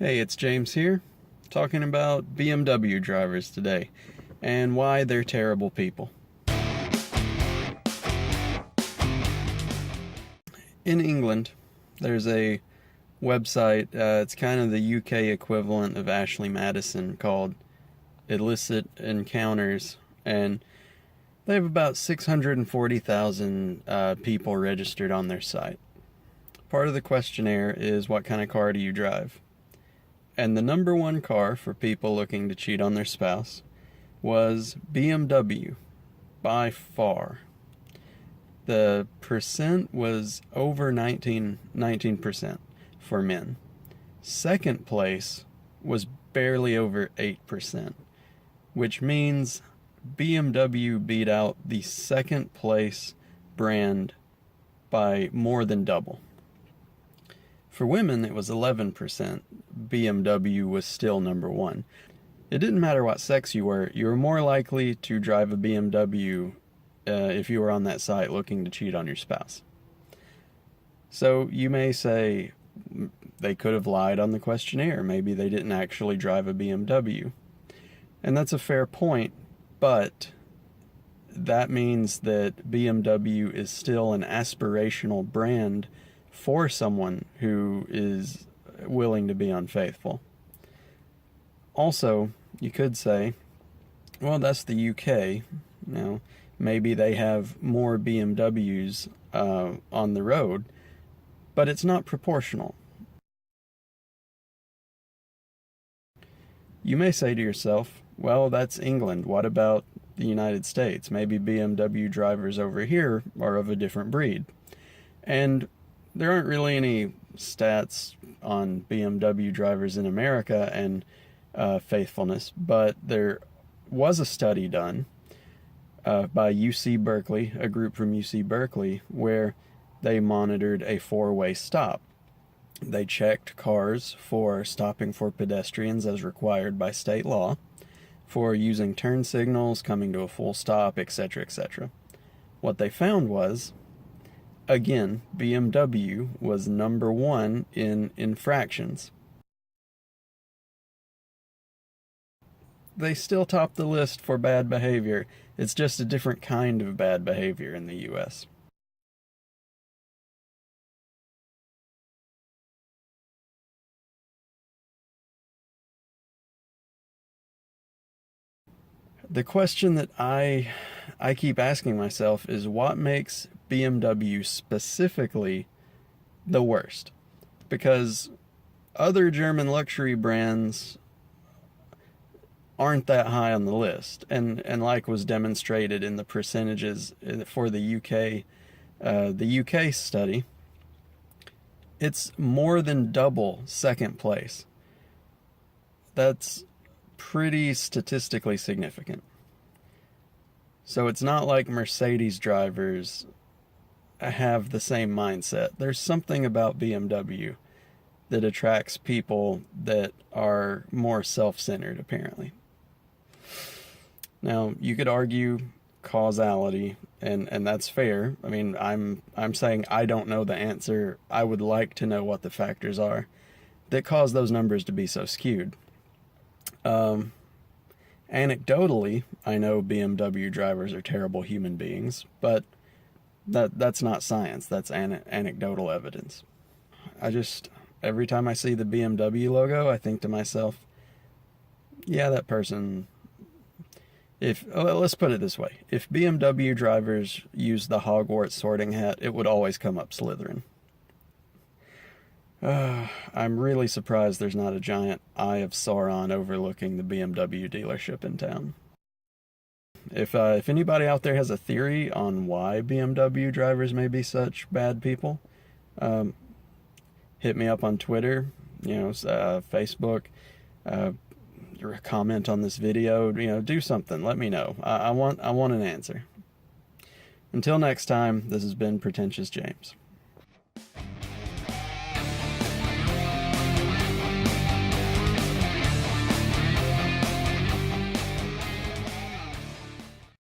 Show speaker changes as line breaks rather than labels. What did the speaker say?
Hey, it's James here, talking about BMW drivers today and why they're terrible people. In England, there's a website, it's kind of the UK equivalent of Ashley Madison, called Illicit Encounters, and they have about 640,000 people registered on their site. Part of the questionnaire is, what kind of car do you drive? And the number one car for people looking to cheat on their spouse was BMW, by far. The percent was over 19% for men. Second place was barely over 8%, which means BMW beat out the second place brand by more than double. For women, it was 11%. BMW was still number one. It didn't matter what sex you were more likely to drive a BMW if you were on that site looking to cheat on your spouse. So you may say they could have lied on the questionnaire. Maybe they didn't actually drive a BMW. And that's a fair point, but that means that BMW is still an aspirational brand for someone who is willing to be unfaithful. Also, you could say, well, that's the UK. Now, maybe they have more BMWs on the road, but it's not proportional. You may say to yourself, well, that's England. What about the United States? Maybe BMW drivers over here are of a different breed. And there aren't really any stats on BMW drivers in America and faithfulness, but there was a study done by UC Berkeley, a group from UC Berkeley, where they monitored a four-way stop. They checked cars for stopping for pedestrians as required by state law, for using turn signals, coming to a full stop, etc., etc. What they found was, again, BMW was number one in infractions. They still top the list for bad behavior. It's just a different kind of bad behavior in the US. The question that I keep asking myself is, what makes BMW specifically the worst? Because other German luxury brands aren't that high on the list, and like was demonstrated in the percentages for the UK study, it's more than double second place. That's pretty statistically significant. So it's not like Mercedes drivers have the same mindset. There's something about BMW that attracts people that are more self-centered, apparently. Now, you could argue causality, and that's fair. I mean, I'm saying I don't know the answer. I would like to know what the factors are that cause those numbers to be so skewed. Anecdotally, I know BMW drivers are terrible human beings, but that's not science. That's anecdotal evidence. Every time I see the BMW logo, I think to myself, yeah, that person. Let's put it this way: if BMW drivers used the Hogwarts sorting hat, it would always come up Slytherin. I'm really surprised there's not a giant Eye of Sauron overlooking the BMW dealership in town. If anybody out there has a theory on why BMW drivers may be such bad people, hit me up on Twitter, Facebook, comment on this video, do something. Let me know. I want an answer. Until next time, this has been Pretentious James.